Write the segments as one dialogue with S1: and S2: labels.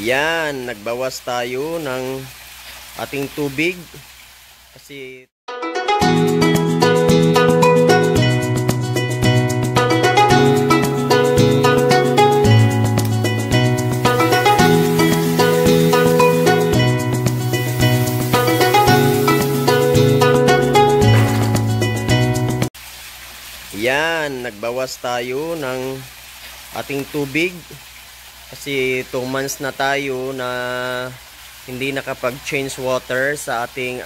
S1: Yan, nagbawas tayo ng ating tubig kasi nagbawas tayo ng ating tubig kasi 2 months na tayo na hindi nakapag-change water sa ating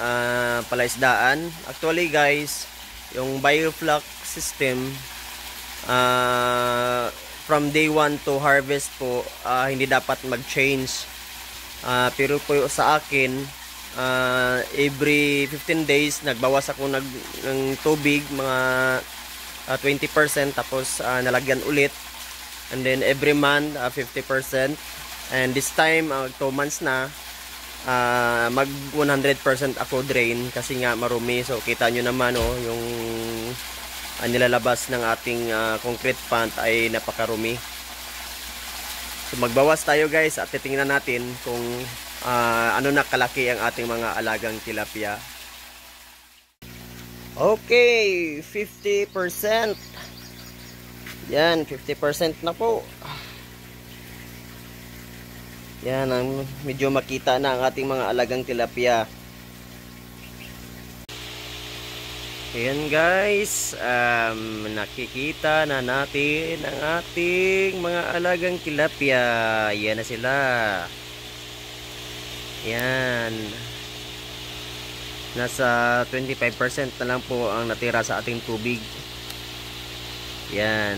S1: palaisdaan. Actually guys, yung bioflux system from day 1 to harvest po hindi dapat mag-change. Pero po sa akin every 15 days nagbawas ako ng tubig, mga 20%, tapos nalagyan ulit, and then every month 50%, and this time 2 months na mag 100% ako drain kasi nga marumi. So kita nyo naman yung nilalabas ng ating concrete plant ay napakarumi. So magbawas tayo guys at titingnan natin kung ano na kalaki ang ating mga alagang tilapia. Okay, 50%. Yan, 50% na po. Yan, medyo makita na ang ating mga alagang tilapia. Ayan guys, nakikita na natin ang ating mga alagang tilapia. Yan na sila. Yan. Nasa 25% na lang po ang natira sa ating tubig. Yan.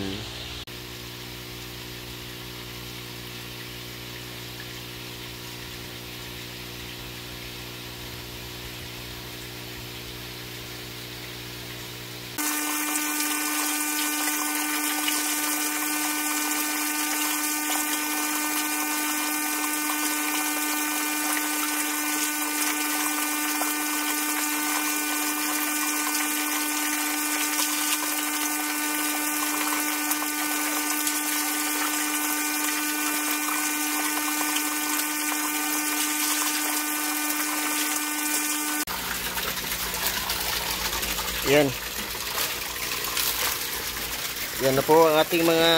S1: Yan. Yan na po ang ating mga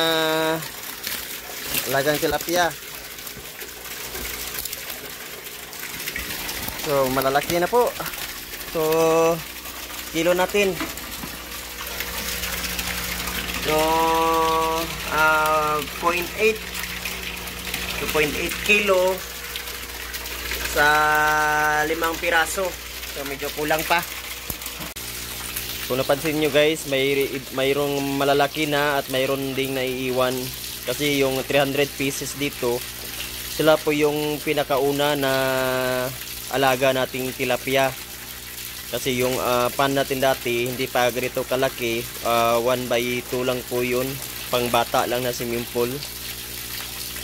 S1: alagang tilapia. So malalaki na po. So kilo natin. So 0.8 2.8 kilo sa 5 piraso. So medyo kulang pa. Kung napansin nyo guys, mayroong malalaki na at mayroon ding naiiwan. Kasi yung 300 pieces dito, sila po yung pinakauna na alaga nating tilapia. Kasi yung pan natin dati, hindi pa ganito kalaki. 1/2 lang po yun. Pang bata lang na swimming pool.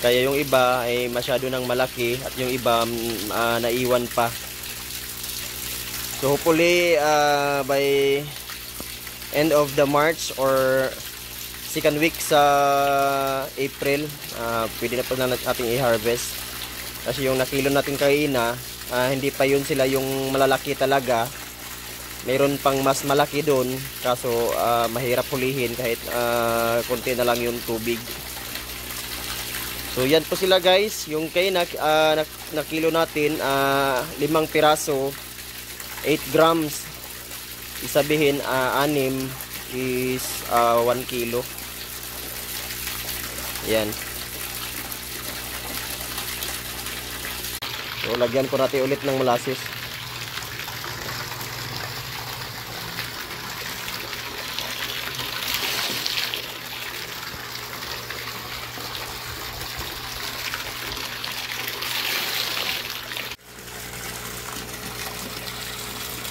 S1: Kaya yung iba ay masyado nang malaki at yung iba naiwan pa. So hopefully by end of the March or second week sa April, pwede na po natin i-harvest. Kasi yung nakilo natin kanina, hindi pa yun sila yung malalaki talaga. Mayroon pang mas malaki doon, kaso mahirap hulihin kahit konti na lang yung tubig. So yan po sila guys, yung nakilo natin, 5 piraso, 8 grams. Isabihin 6 is 1 kilo. Yan. So lagyan ko natin ulit ng molasses.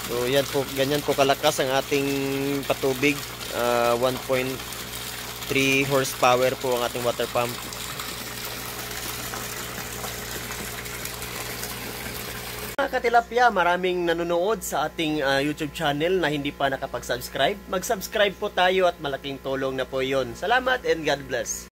S1: So yan po, ganyan po kalakas ang ating patubig. 1.3 horsepower po ang ating water pump. Mga katilapia, maraming nanonood sa ating YouTube channel na hindi pa nakapag-subscribe. Mag-subscribe po tayo at malaking tulong na po yon. Salamat and God bless.